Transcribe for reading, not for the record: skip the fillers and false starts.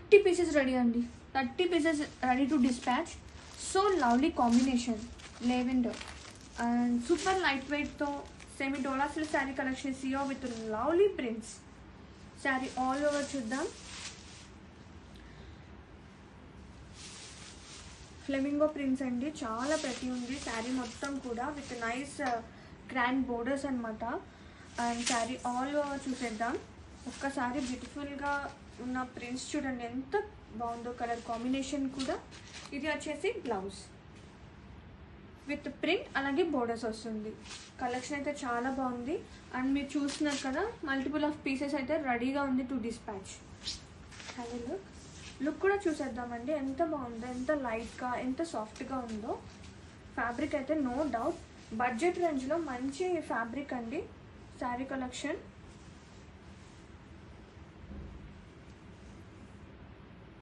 30 pieces ready అండి. 30 pieces ready to dispatch. So lovely combination lavender and super light వెయిట్తో semi Dola silk sari collection సియో with lovely prints. Sari all over చూద్దాం. Flamingo prints అండి, చాలా ప్రతి ఉంది శారీ మొత్తం కూడా విత్ నైస్ గ్రాండ్ బోర్డర్స్ అనమాట. అండ్ శారీ ఆల్ ఓవర్ చూసేద్దాం. ఒక్కసారి బ్యూటిఫుల్గా ఉన్న ప్రింట్స్ చూడండి ఎంత బాగుందో, కలర్ కాంబినేషన్ కూడా. ఇది వచ్చేసి బ్లౌజ్ విత్ ప్రింట్ అలాగే బోర్డర్స్ వస్తుంది. కలెక్షన్ అయితే చాలా బాగుంది. అండ్ మీరు చూస్తున్నారు కదా మల్టిపుల్ ఆఫ్ పీసెస్ అయితే రెడీగా ఉంది టు డిస్పాచ్. హలో లుక్ కూడా చూసేద్దామండి, ఎంత బాగుందో, ఎంత లైట్గా ఎంత సాఫ్ట్గా ఉందో. ఫ్యాబ్రిక్ అయితే నో డౌట్ బడ్జెట్ రేంజ్లో మంచి ఫ్యాబ్రిక్ అండి. శారీ కలెక్షన్